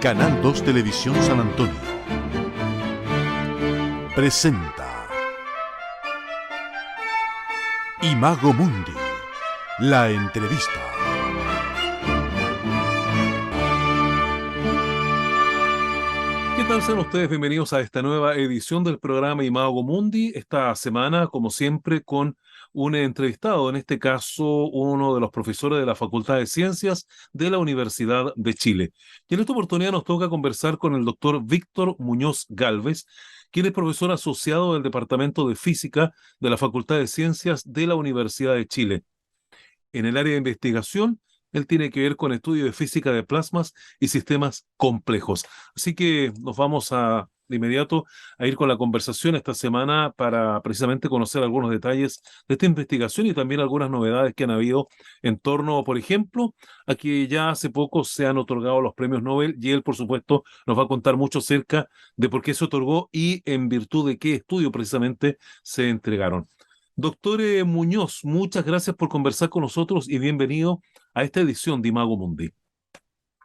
Canal 2 Televisión San Antonio presenta Imago Mundi, la entrevista. ¿Qué tal? Sean ustedes bienvenidos a esta nueva edición del programa Imago Mundi. Esta semana, como siempre, con un entrevistado, en este caso uno de los profesores de la Facultad de Ciencias de la Universidad de Chile. Y en esta oportunidad nos toca conversar con el doctor Víctor Muñoz Gálvez, quien es profesor asociado del Departamento de Física de la Facultad de Ciencias de la Universidad de Chile. En el área de investigación, él tiene que ver con estudio de física de plasmas y sistemas complejos. Así que nos vamos de inmediato a ir con la conversación esta semana para precisamente conocer algunos detalles de esta investigación y también algunas novedades que han habido en torno, por ejemplo, a que ya hace poco se han otorgado los premios Nobel y él, por supuesto, nos va a contar mucho acerca de por qué se otorgó y en virtud de qué estudio precisamente se entregaron. Doctor Muñoz, muchas gracias por conversar con nosotros y bienvenido a esta edición de Imago Mundi.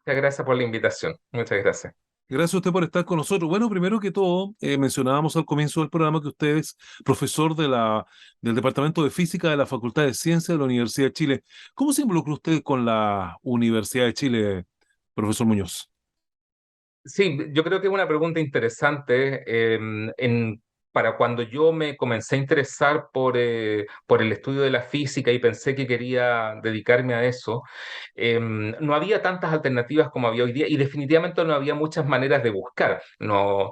Muchas gracias por la invitación. Muchas gracias. Gracias a usted por estar con nosotros. Bueno, primero que todo, mencionábamos al comienzo del programa que usted es profesor del Departamento de Física de la Facultad de Ciencias de la Universidad de Chile. ¿Cómo se involucró usted con la Universidad de Chile, profesor Muñoz? Sí, yo creo que es una pregunta interesante para cuando yo me comencé a interesar por el estudio de la física y pensé que quería dedicarme a eso. No había tantas alternativas como había hoy día y definitivamente no había muchas maneras de buscar. No,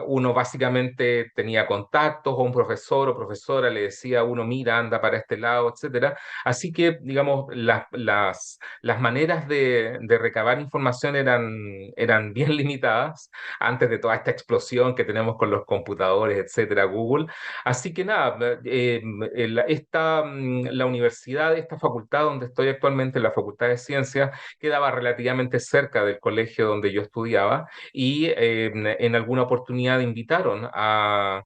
uno básicamente tenía contactos o un profesor o profesora le decía a uno, mira, anda para este lado, etcétera. Así que, digamos, las maneras de recabar información eran bien limitadas antes de toda esta explosión que tenemos con los computadores, etcétera, Google. Así que nada, la universidad, esta facultad donde estoy actualmente, la Facultad de Ciencias, quedaba relativamente cerca del colegio donde yo estudiaba y en alguna oportunidad invitaron a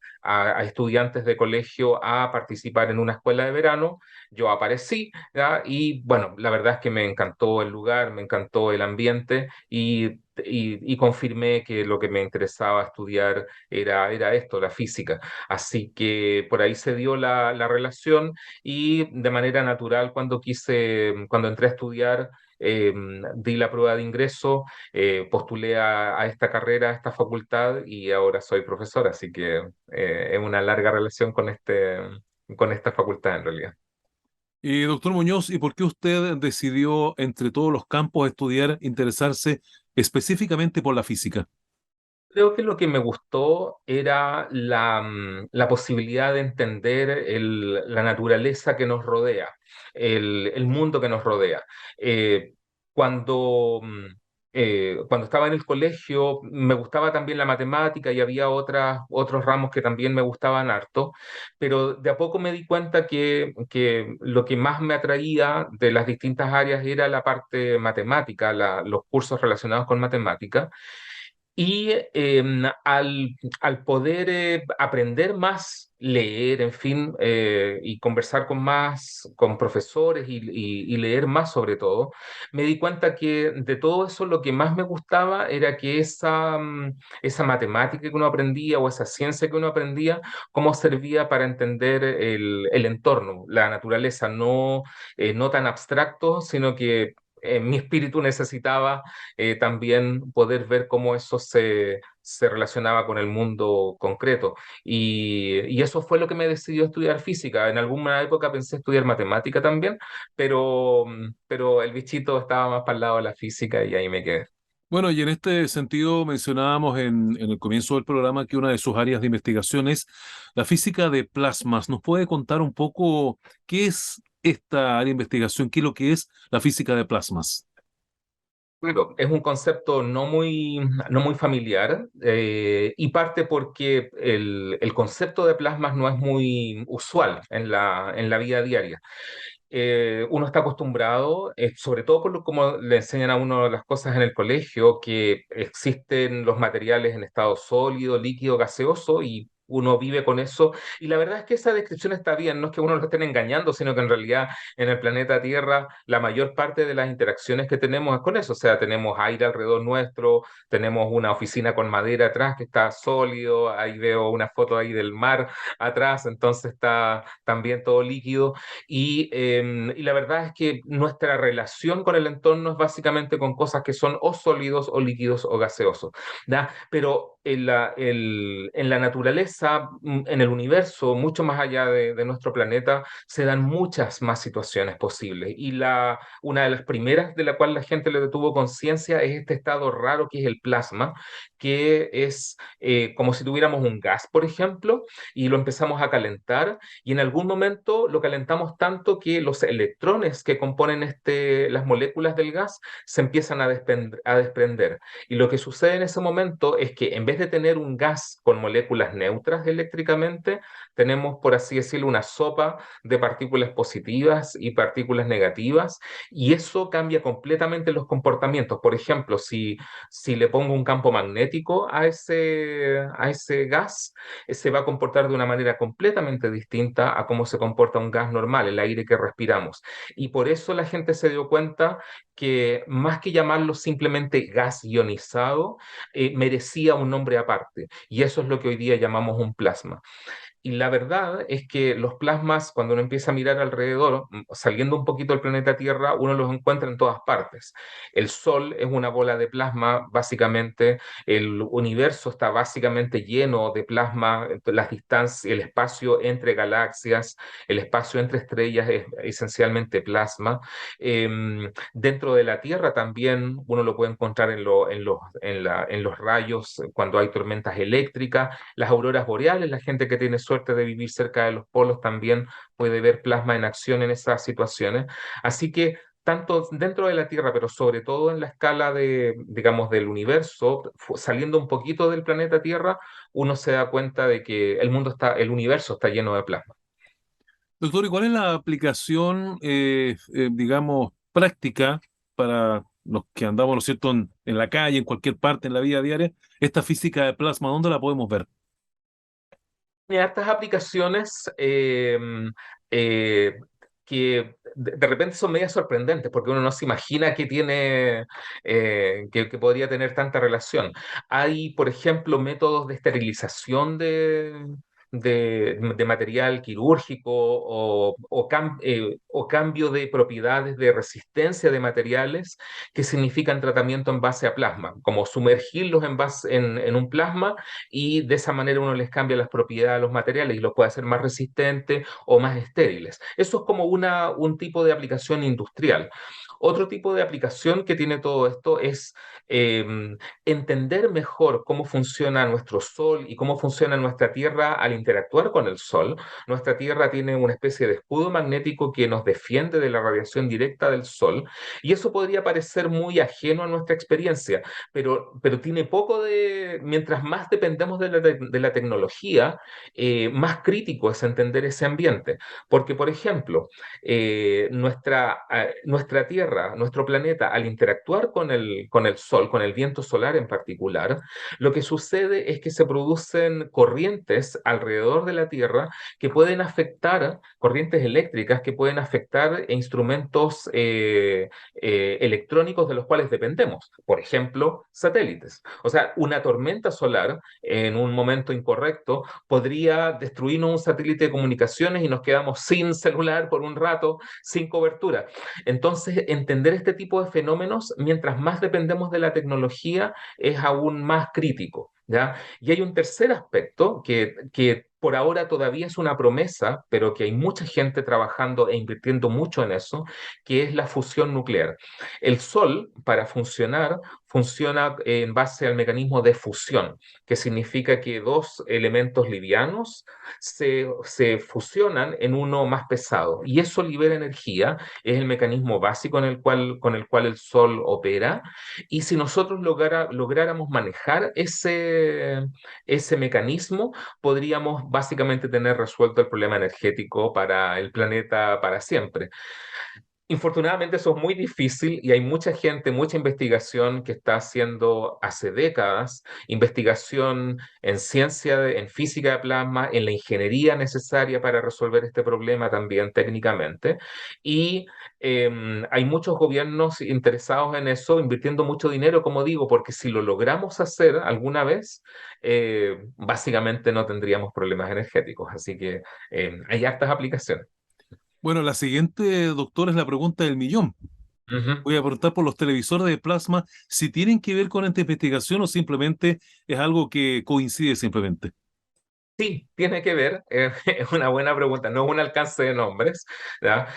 estudiantes de colegio a participar en una escuela de verano. Yo aparecí, ¿ya? Y bueno, la verdad es que me encantó el lugar, me encantó el ambiente y confirmé que lo que me interesaba estudiar era esto, la física. Así que por ahí se dio la relación y de manera natural cuando entré a estudiar, di la prueba de ingreso, postulé a esta carrera, a esta facultad y ahora soy profesor, así que es una larga relación con esta facultad en realidad. Y doctor Muñoz, ¿y por qué usted decidió, entre todos los campos, estudiar, interesarse específicamente por la física? Creo que lo que me gustó era la posibilidad de entender la naturaleza que nos rodea, el mundo que nos rodea. Eh, cuando, cuando estaba en el colegio me gustaba también la matemática y había otros ramos que también me gustaban harto, pero de a poco me di cuenta que lo que más me atraía de las distintas áreas era la parte matemática, los cursos relacionados con matemática. Y al poder aprender más, leer, en fin, y conversar con profesores y leer más sobre todo, me di cuenta que de todo eso lo que más me gustaba era que esa matemática que uno aprendía o esa ciencia que uno aprendía, cómo servía para entender el entorno, la naturaleza, no tan abstracto, sino que mi espíritu necesitaba también poder ver cómo eso se relacionaba con el mundo concreto. Y eso fue lo que me decidió estudiar física. En alguna época pensé estudiar matemática también, pero el bichito estaba más para el lado de la física y ahí me quedé. Bueno, y en este sentido mencionábamos en el comienzo del programa que una de sus áreas de investigación es la física de plasmas. ¿Nos puede contar un poco qué es esta área de investigación, qué es lo que es la física de plasmas? Claro, es un concepto no muy familiar y parte porque el concepto de plasmas no es muy usual en la vida diaria. Uno está acostumbrado, sobre todo como le enseñan a uno las cosas en el colegio, que existen los materiales en estado sólido, líquido, gaseoso uno vive con eso. Y la verdad es que esa descripción está bien, no es que uno lo estén engañando, sino que en realidad en el planeta Tierra la mayor parte de las interacciones que tenemos es con eso. O sea, tenemos aire alrededor nuestro, tenemos una oficina con madera atrás que está sólido, ahí veo una foto ahí del mar atrás, entonces está también todo líquido. Y la verdad es que nuestra relación con el entorno es básicamente con cosas que son o sólidos o líquidos o gaseosos. ¿Ya? Pero en la naturaleza, en el universo, mucho más allá de nuestro planeta, se dan muchas más situaciones posibles. Y una de las primeras de la cual la gente le tuvo conciencia es este estado raro que es el plasma, que es como si tuviéramos un gas, por ejemplo, y lo empezamos a calentar y en algún momento lo calentamos tanto que los electrones que componen las moléculas del gas se empiezan a desprender. Y lo que sucede en ese momento es que en vez de tener un gas con moléculas neutras eléctricamente, tenemos, por así decirlo, una sopa de partículas positivas y partículas negativas, y eso cambia completamente los comportamientos. Por ejemplo, si le pongo un campo magnético a ese gas, se va a comportar de una manera completamente distinta a cómo se comporta un gas normal, el aire que respiramos. Y por eso la gente se dio cuenta que más que llamarlo simplemente gas ionizado, merecía un nombre aparte. Y eso es lo que hoy día llamamos un plasma. Y la verdad es que los plasmas, cuando uno empieza a mirar alrededor, saliendo un poquito del planeta Tierra, uno los encuentra en todas partes. El Sol es una bola de plasma, básicamente. El universo está básicamente lleno de plasma. Las distancias, el espacio entre galaxias, el espacio entre estrellas es esencialmente plasma. Dentro de la Tierra también uno lo puede encontrar en los rayos cuando hay tormentas eléctricas, las auroras boreales. La gente que tiene suerte de vivir cerca de los polos también puede ver plasma en acción en esas situaciones. Así que tanto dentro de la Tierra, pero sobre todo en la escala digamos, del universo, saliendo un poquito del planeta Tierra, uno se da cuenta de que el universo está lleno de plasma. Doctor, ¿y cuál es la aplicación, digamos, práctica para los que andamos, ¿no es cierto?, en la calle, en cualquier parte, en la vida diaria? Esta física de plasma, ¿dónde la podemos ver? Mira, estas aplicaciones eh, que de repente son medias sorprendentes porque uno no se imagina que que podría tener tanta relación. Hay, por ejemplo, métodos de esterilización de material quirúrgico o cambio de propiedades de resistencia de materiales que significan tratamiento en base a plasma, como sumergirlos en un plasma y de esa manera uno les cambia las propiedades a los materiales y los puede hacer más resistentes o más estériles. Eso es como un tipo de aplicación industrial. Otro tipo de aplicación que tiene todo esto es eh, entender mejor cómo funciona nuestro Sol y cómo funciona nuestra Tierra al interactuar con el Sol. Nuestra Tierra tiene una especie de escudo magnético que nos defiende de la radiación directa del Sol y eso podría parecer muy ajeno a nuestra experiencia, pero tiene poco de. Mientras más dependemos de la tecnología, más crítico es entender ese ambiente. Porque, por ejemplo, nuestra Tierra, nuestro planeta, al interactuar con el Sol, con el viento solar en particular, lo que sucede es que se producen corrientes alrededor de la Tierra que pueden afectar, corrientes eléctricas que pueden afectar instrumentos electrónicos de los cuales dependemos. Por ejemplo, satélites. O sea, una tormenta solar en un momento incorrecto podría destruirnos un satélite de comunicaciones y nos quedamos sin celular por un rato, sin cobertura. Entonces, entender este tipo de fenómenos, mientras más dependemos de la tecnología, es aún más crítico. ¿Ya? Y hay un tercer aspecto que por ahora todavía es una promesa, pero que hay mucha gente trabajando e invirtiendo mucho en eso, que es la fusión nuclear. El Sol, para funcionar, funciona en base al mecanismo de fusión, que significa que dos elementos livianos se fusionan en uno más pesado y eso libera energía, es el mecanismo básico con el cual el Sol opera y si nosotros lográramos manejar ese mecanismo, podríamos básicamente tener resuelto el problema energético para el planeta para siempre. Infortunadamente eso es muy difícil y hay mucha gente, mucha investigación que está haciendo hace décadas, investigación en ciencia, en física de plasma, en la ingeniería necesaria para resolver este problema también técnicamente. Y hay muchos gobiernos interesados en eso, invirtiendo mucho dinero, como digo, porque si lo logramos hacer alguna vez, básicamente no tendríamos problemas energéticos. Así que hay hartas aplicaciones. Bueno, la siguiente, doctor, es la pregunta del millón. Ujú. Voy a preguntar por los televisores de plasma si tienen que ver con esta investigación o simplemente es algo que coincide simplemente. Sí, tiene que ver, es una buena pregunta, no es un alcance de nombres, ¿ya?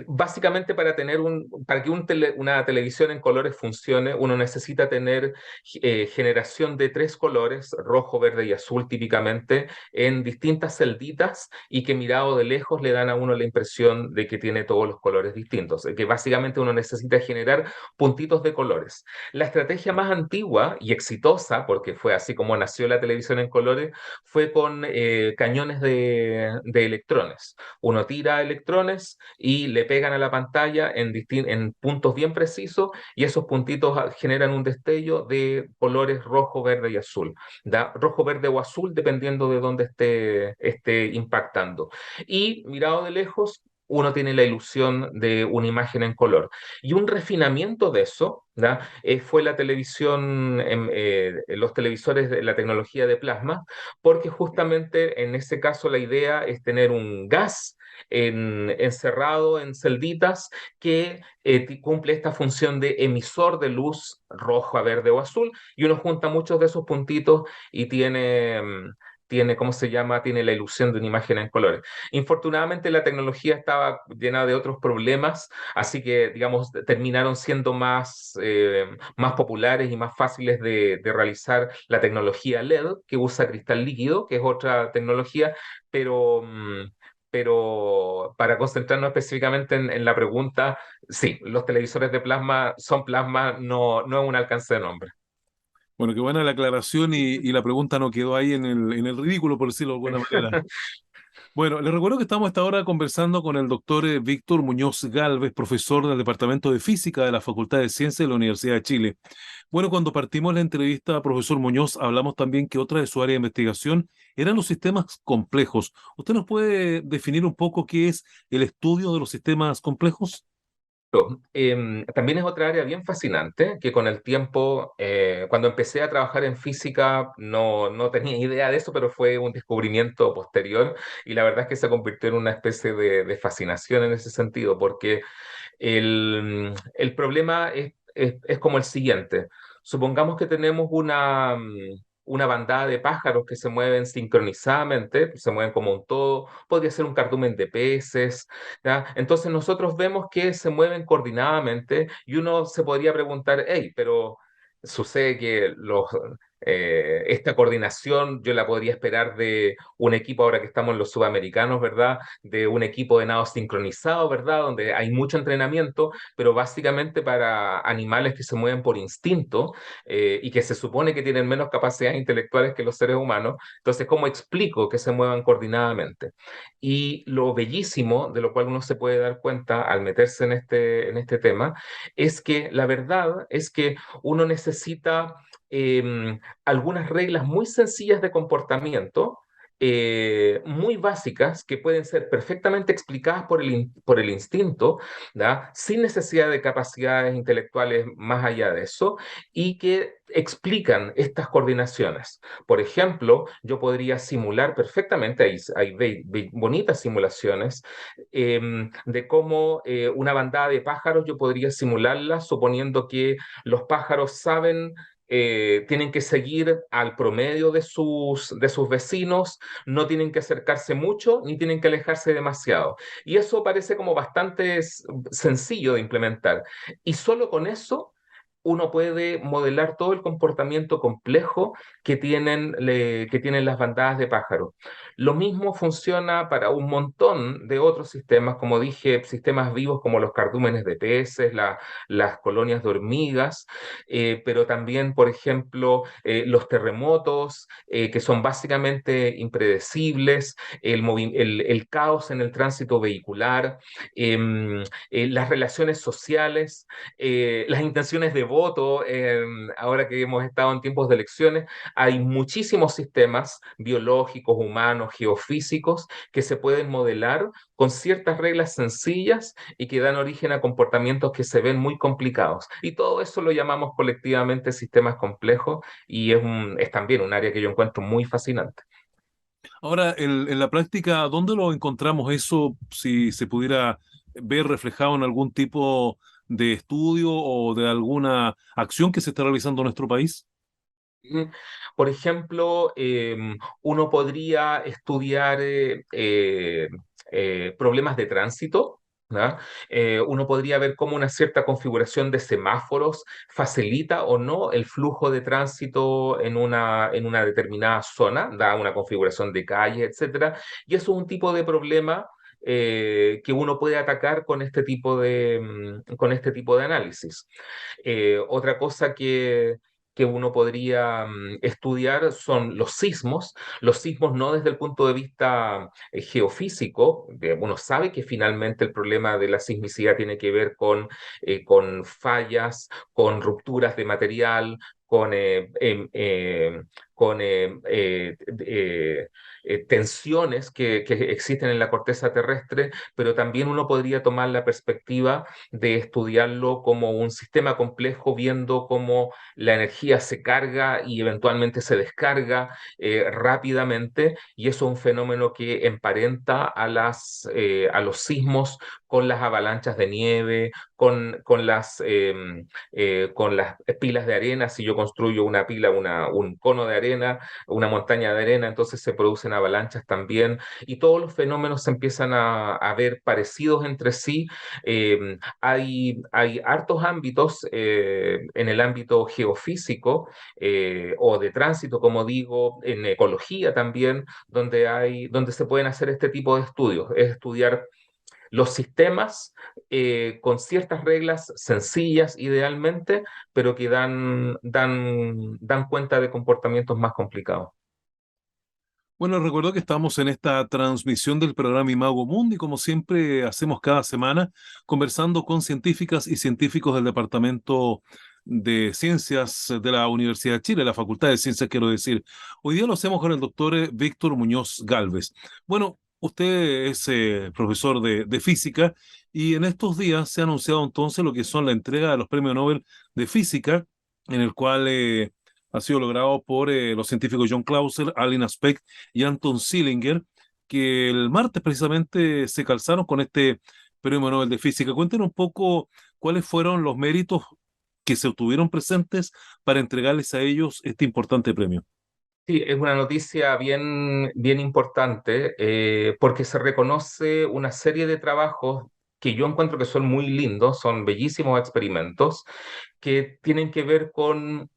Básicamente para que una televisión en colores funcione, uno necesita tener generación de tres colores, rojo, verde y azul típicamente, en distintas celditas y que mirado de lejos le dan a uno la impresión de que tiene todos los colores distintos, que básicamente uno necesita generar puntitos de colores. La estrategia más antigua y exitosa, porque fue así como nació la televisión en colores, fue con cañones de electrones. Uno tira electrones y le pegan a la pantalla en puntos bien precisos y esos puntitos generan un destello de colores rojo, verde y azul. ¿Da? Rojo, verde o azul dependiendo de dónde esté impactando. Y mirado de lejos, uno tiene la ilusión de una imagen en color. Y un refinamiento de eso, ¿ya? Fue la televisión, los televisores de la tecnología de plasma, porque justamente en ese caso la idea es tener un gas encerrado en celditas que cumple esta función de emisor de luz roja, verde o azul, y uno junta muchos de esos puntitos y tiene, ¿cómo se llama? Tiene la ilusión de una imagen en colores. Infortunadamente la tecnología estaba llena de otros problemas. Así que, digamos, terminaron siendo más populares y más fáciles de realizar la tecnología LED, que usa cristal líquido, que es otra tecnología, pero, pero para concentrarnos específicamente en la pregunta, sí, los televisores de plasma son plasma, no es un alcance de nombre. Bueno, qué buena la aclaración y la pregunta no quedó ahí en el ridículo, por decirlo de alguna manera. Bueno, les recuerdo que estamos a esta hora conversando con el doctor Víctor Muñoz Galvez, profesor del Departamento de Física de la Facultad de Ciencias de la Universidad de Chile. Bueno, cuando partimos la entrevista, profesor Muñoz, hablamos también que otra de su área de investigación eran los sistemas complejos. ¿Usted nos puede definir un poco qué es el estudio de los sistemas complejos? También es otra área bien fascinante que con el tiempo, cuando empecé a trabajar en física, no tenía idea de eso, pero fue un descubrimiento posterior y la verdad es que se convirtió en una especie de fascinación en ese sentido, porque el problema es como el siguiente. Supongamos que tenemos una bandada de pájaros que se mueven sincronizadamente, se mueven como un todo, podría ser un cardumen de peces, ¿ya? Entonces nosotros vemos que se mueven coordinadamente y uno se podría preguntar, hey, pero sucede que esta coordinación yo la podría esperar de un equipo ahora que estamos en los sudamericanos, ¿verdad? De un equipo de nado sincronizado, ¿verdad? Donde hay mucho entrenamiento, pero básicamente para animales que se mueven por instinto y que se supone que tienen menos capacidades intelectuales que los seres humanos. Entonces, ¿cómo explico que se muevan coordinadamente? Y lo bellísimo, de lo cual uno se puede dar cuenta al meterse en este tema, es que la verdad es que uno necesita algunas reglas muy sencillas de comportamiento, muy básicas, que pueden ser perfectamente explicadas por el instinto, ¿ya? Sin necesidad de capacidades intelectuales más allá de eso, y que explican estas coordinaciones. Por ejemplo, yo podría simular perfectamente, hay bonitas simulaciones de cómo una bandada de pájaros yo podría simularla suponiendo que los pájaros tienen que seguir al promedio de sus vecinos, no tienen que acercarse mucho ni tienen que alejarse demasiado. Y eso parece como bastante sencillo de implementar. Y solo con eso uno puede modelar todo el comportamiento complejo que tienen las bandadas de pájaros. Lo mismo funciona para un montón de otros sistemas, como dije, sistemas vivos como los cardúmenes de peces, las colonias de hormigas, pero también, por ejemplo, los terremotos, que son básicamente impredecibles, el caos en el tránsito vehicular, las relaciones sociales, las intenciones de voto. Ahora que hemos estado en tiempos de elecciones, hay muchísimos sistemas biológicos, humanos, geofísicos que se pueden modelar con ciertas reglas sencillas y que dan origen a comportamientos que se ven muy complicados. Y todo eso lo llamamos colectivamente sistemas complejos y es también un área que yo encuentro muy fascinante. Ahora, en la práctica, ¿dónde lo encontramos eso? Si se pudiera ver reflejado en algún tipo de estudio o de alguna acción que se está realizando en nuestro país. Mm, Por ejemplo, uno podría estudiar problemas de tránsito, ¿ya? Uno podría ver cómo una cierta configuración de semáforos facilita o no el flujo de tránsito en una determinada zona, da una configuración de calle, etcétera. Y eso es un tipo de problema que uno puede atacar con con este tipo de análisis. Otra cosa que uno podría estudiar son los sismos no desde el punto de vista geofísico, uno sabe que finalmente el problema de la sismicidad tiene que ver con fallas, con rupturas de material, con, con tensiones que existen en la corteza terrestre, pero también uno podría tomar la perspectiva de estudiarlo como un sistema complejo, viendo cómo la energía se carga y eventualmente se descarga rápidamente, y eso es un fenómeno que emparenta a los sismos con las avalanchas de nieve, con las pilas de arena. Si yo construyo una pila, un cono de arena, una montaña de arena, entonces se producen avalanchas también, y todos los fenómenos se empiezan a ver parecidos entre sí. Hay hartos ámbitos en el ámbito geofísico o de tránsito, como digo, en ecología también, donde se pueden hacer este tipo de estudios. Es estudiar los sistemas con ciertas reglas sencillas, idealmente, pero que dan cuenta de comportamientos más complicados. Bueno, recuerdo que estamos en esta transmisión del programa Imago Mundi, como siempre hacemos cada semana, conversando con científicas y científicos del Departamento de Ciencias de la Universidad de Chile, la Facultad de Ciencias, quiero decir. Hoy día lo hacemos con el doctor Víctor Muñoz Galvez. Bueno, usted es profesor de física y en estos días se ha anunciado entonces lo que son la entrega de los premios Nobel de Física, en el cual ha sido logrado por los científicos John Clauser, Alan Aspect y Anton Sillinger, que el martes precisamente se calzaron con este Premio Nobel de Física. Cuéntenos un poco cuáles fueron los méritos que se obtuvieron presentes para entregarles a ellos este importante premio. Sí, es una noticia bien importante porque se reconoce una serie de trabajos que yo encuentro que son muy lindos, son bellísimos experimentos que tienen que ver con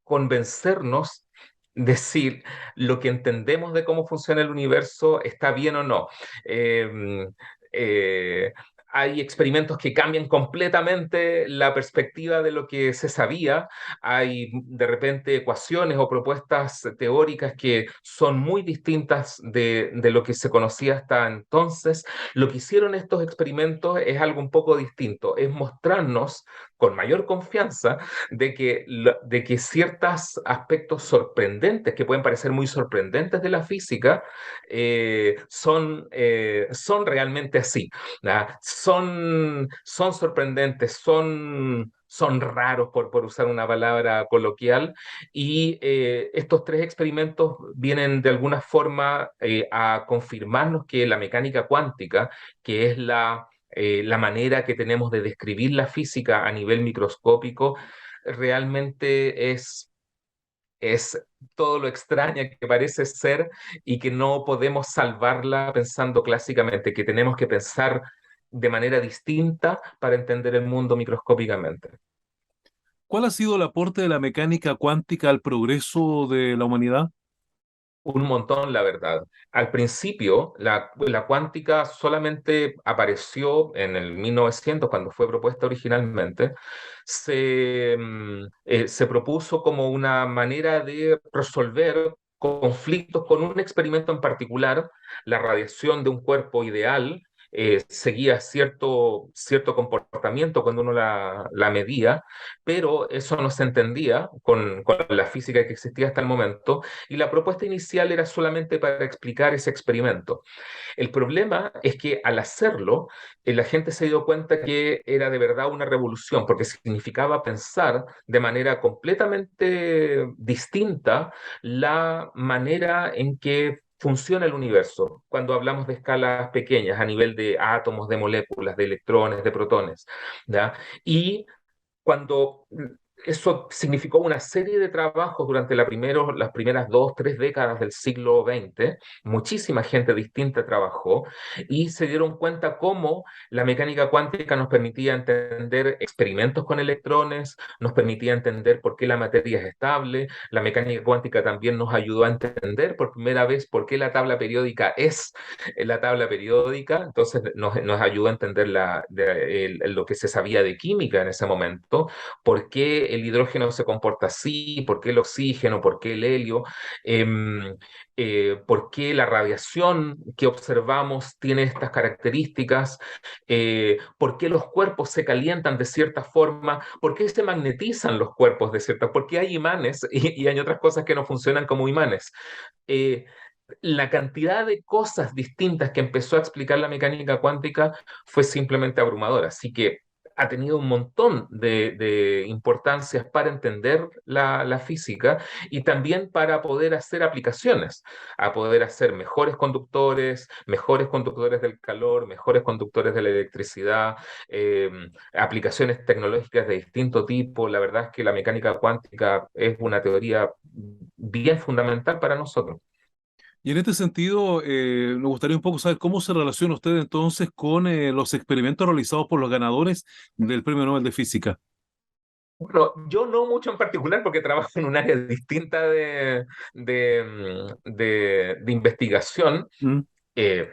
convencernos de si lo que entendemos de cómo funciona el universo está bien o no. Eh, eh, Hay experimentos que cambian completamente la perspectiva de lo que se sabía. Hay de repente ecuaciones o propuestas teóricas que son muy distintas de lo que se conocía hasta entonces. Lo que hicieron estos experimentos es algo un poco distinto, es mostrarnos con mayor confianza de que ciertos aspectos sorprendentes, que pueden parecer muy sorprendentes de la física, son realmente así. ¿Ya? Son sorprendentes, son raros, por usar una palabra coloquial, y estos tres experimentos vienen de alguna forma a confirmarnos que la mecánica cuántica, que es la manera que tenemos de describir la física a nivel microscópico, realmente es todo lo extraña que parece ser y que no podemos salvarla pensando clásicamente, que tenemos que pensar de manera distinta para entender el mundo microscópicamente. ¿Cuál ha sido el aporte de la mecánica cuántica al progreso de la humanidad? Un montón, la verdad. Al principio, la cuántica solamente apareció en el 1900, cuando fue propuesta originalmente. Se propuso como una manera de resolver conflictos con un experimento en particular. La radiación de un cuerpo ideal seguía cierto comportamiento cuando uno la medía, pero eso no se entendía con la física que existía hasta el momento, y la propuesta inicial era solamente para explicar ese experimento. El problema es que al hacerlo, la gente se dio cuenta que era de verdad una revolución, porque significaba pensar de manera completamente distinta la manera en que funciona el universo cuando hablamos de escalas pequeñas, a nivel de átomos, de moléculas, de electrones, de protones, ¿ya? Y cuando eso significó una serie de trabajos durante las primeras 2, 3 décadas del siglo XX. Muchísima gente distinta trabajó y se dieron cuenta cómo la mecánica cuántica nos permitía entender experimentos con electrones, nos permitía entender por qué la materia es estable. La mecánica cuántica también nos ayudó a entender por primera vez por qué la tabla periódica es la tabla periódica. Entonces nos ayudó a entender lo que se sabía de química en ese momento, por qué el hidrógeno se comporta así, por qué el oxígeno, por qué el helio, em, por qué la radiación que observamos tiene estas características, por qué los cuerpos se calientan de cierta forma, por qué se magnetizan los cuerpos de cierta forma, por qué hay imanes y hay otras cosas que no funcionan como imanes. Eh, la cantidad de cosas distintas que empezó a explicar la mecánica cuántica fue simplemente abrumadora. Así que ha tenido un montón de importancias para entender la física, y también para poder hacer aplicaciones, a poder hacer mejores conductores del calor, mejores conductores de la electricidad, eh, aplicaciones tecnológicas de distinto tipo. La verdad es que la mecánica cuántica es una teoría bien fundamental para nosotros. Y en este sentido, me gustaría un poco saber cómo se relaciona usted entonces con los experimentos realizados por los ganadores del Premio Nobel de Física. Bueno, yo no mucho en particular porque trabajo en un área distinta de investigación. ¿Mm? Eh,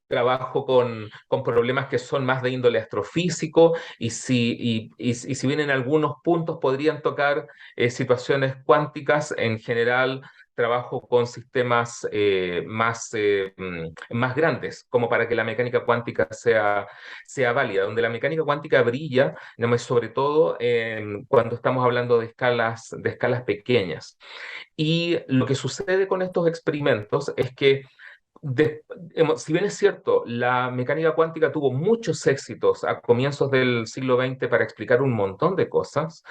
Trabajo con problemas que son más de índole astrofísico, y si bien en algunos puntos podrían tocar situaciones cuánticas, en general trabajo con sistemas más grandes, como para que la mecánica cuántica sea válida. Donde la mecánica cuántica brilla, no es sobre todo cuando estamos hablando de escalas pequeñas. Y lo que sucede con estos experimentos es que, si bien es cierto, la mecánica cuántica tuvo muchos éxitos a comienzos del siglo XX para explicar un montón de cosas,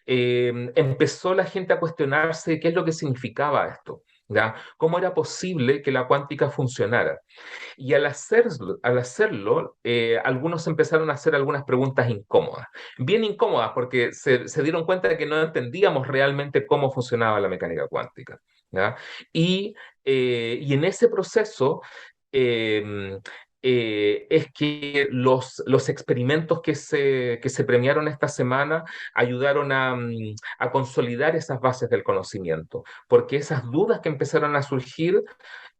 empezó la gente a cuestionarse qué es lo que significaba esto, ¿ya? ¿Cómo era posible que la cuántica funcionara? Y al hacerlo, algunos empezaron a hacer algunas preguntas incómodas, bien incómodas, porque se dieron cuenta de que no entendíamos realmente cómo funcionaba la mecánica cuántica, ¿ya? Y, y en ese proceso, eh, es que los experimentos que se premiaron esta semana ayudaron a consolidar esas bases del conocimiento, porque esas dudas que empezaron a surgir,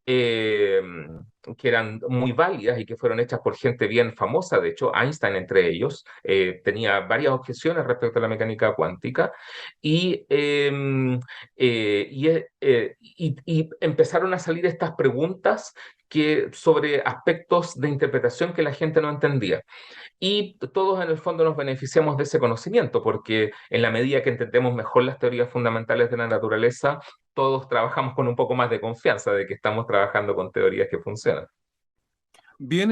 eh, que eran muy válidas y que fueron hechas por gente bien famosa. De hecho, Einstein entre ellos tenía varias objeciones respecto a la mecánica cuántica, y, y empezaron a salir estas preguntas sobre aspectos de interpretación que la gente no entendía. Y todos en el fondo nos beneficiamos de ese conocimiento, porque en la medida que entendemos mejor las teorías fundamentales de la naturaleza, todos trabajamos con un poco más de confianza de que estamos trabajando con teorías que funcionan. Bien,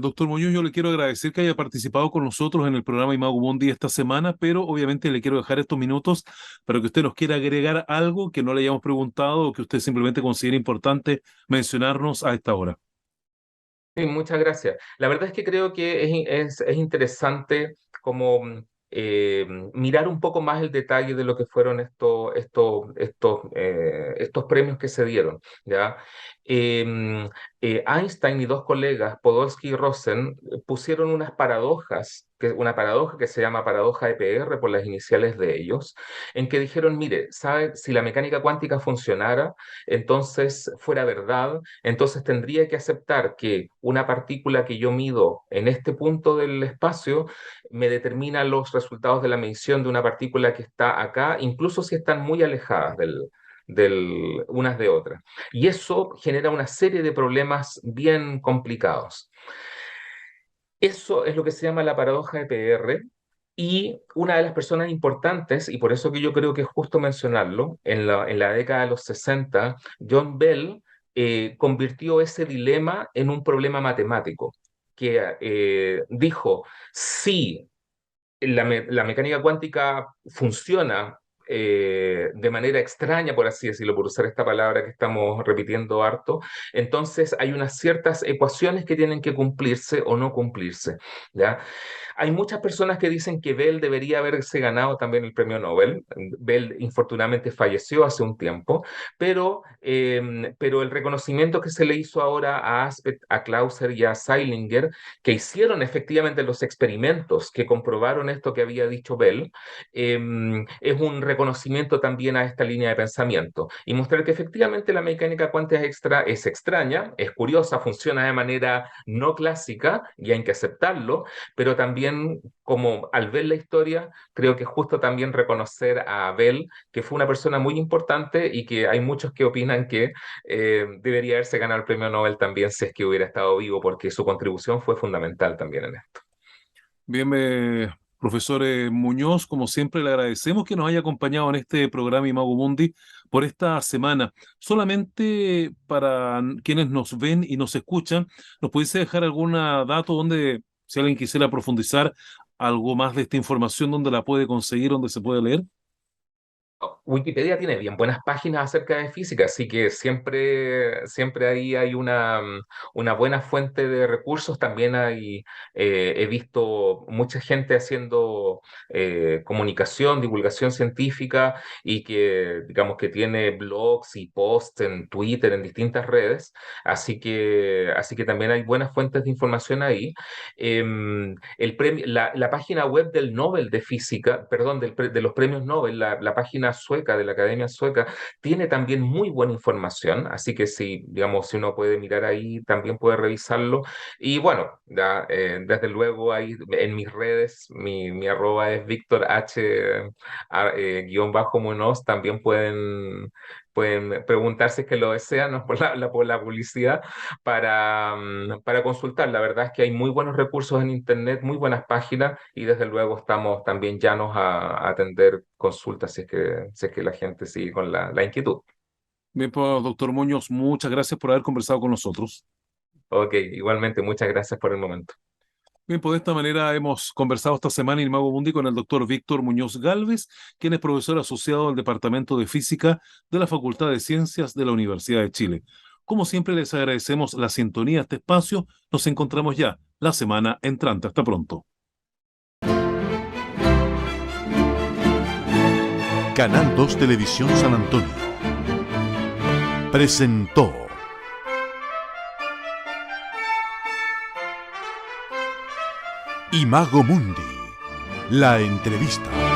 doctor Muñoz, yo le quiero agradecer que haya participado con nosotros en el programa Imago Mundi esta semana, pero obviamente le quiero dejar estos minutos para que usted nos quiera agregar algo que no le hayamos preguntado o que usted simplemente considere importante mencionarnos a esta hora. Sí, muchas gracias. La verdad es que creo que es interesante como mirar un poco más el detalle de lo que fueron estos premios que se dieron, ¿ya? Einstein y dos colegas, Podolsky y Rosen, pusieron unas paradojas, una paradoja que se llama paradoja EPR por las iniciales de ellos, en que dijeron, mire, ¿sabe? Si la mecánica cuántica funcionara, entonces fuera verdad, entonces tendría que aceptar que una partícula que yo mido en este punto del espacio me determina los resultados de la medición de una partícula que está acá, incluso si están muy alejadas unas de otras. Y eso genera una serie de problemas bien complicados. Eso es lo que se llama la paradoja de PR. Y una de las personas importantes, y por eso que yo creo que es justo mencionarlo, en la década de los 60, John Bell convirtió ese dilema en un problema matemático, que dijo, si la mecánica cuántica funciona de manera extraña, por así decirlo, por usar esta palabra que estamos repitiendo harto, entonces hay unas ciertas ecuaciones que tienen que cumplirse o no cumplirse, ¿ya? Hay muchas personas que dicen que Bell debería haberse ganado también el premio Nobel. Bell infortunadamente falleció hace un tiempo, pero el reconocimiento que se le hizo ahora a Aspect, a Clauser y a Seilinger, que hicieron efectivamente los experimentos que comprobaron esto que había dicho Bell, es un reconocimiento también a esta línea de pensamiento y mostrar que efectivamente la mecánica cuántica es extraña, es curiosa, funciona de manera no clásica y hay que aceptarlo, pero también como al ver la historia, creo que es justo también reconocer a Bell, que fue una persona muy importante y que hay muchos que opinan que debería haberse ganado el premio Nobel también si es que hubiera estado vivo, porque su contribución fue fundamental también en esto. Bien, profesor Muñoz, como siempre le agradecemos que nos haya acompañado en este programa Imago Mundi por esta semana. Solamente para quienes nos ven y nos escuchan, ¿nos pudiese dejar algún dato donde, si alguien quisiera profundizar algo más de esta información, donde la puede conseguir, donde se puede leer? Wikipedia tiene bien buenas páginas acerca de física, así que siempre ahí hay una buena fuente de recursos. También he visto mucha gente haciendo comunicación, divulgación científica y que, digamos, que tiene blogs y posts en Twitter, en distintas redes, así que también hay buenas fuentes de información ahí. La página web del Nobel de Física, perdón, de los premios Nobel, la página sueca de la Academia Sueca, tiene también muy buena información, así que si, digamos, si uno puede mirar ahí, también puede revisarlo. Y bueno, desde luego ahí en mis redes, mi arroba es Víctor H guión bajo Munoz, también pueden preguntarse que lo desean, ¿no? Por la publicidad para consultar. La verdad es que hay muy buenos recursos en Internet, muy buenas páginas y desde luego estamos también llanos a atender consultas si es que la gente sigue con la inquietud. Bien, pues, doctor Muñoz, muchas gracias por haber conversado con nosotros. Ok, igualmente, muchas gracias por el momento. Bien, pues de esta manera hemos conversado esta semana en Imago Mundi con el doctor Víctor Muñoz Galvez, quien es profesor asociado del Departamento de Física de la Facultad de Ciencias de la Universidad de Chile. Como siempre, les agradecemos la sintonía a este espacio. Nos encontramos ya la semana entrante. Hasta pronto. Canal 2 Televisión San Antonio presentó Imago Mundi, la entrevista.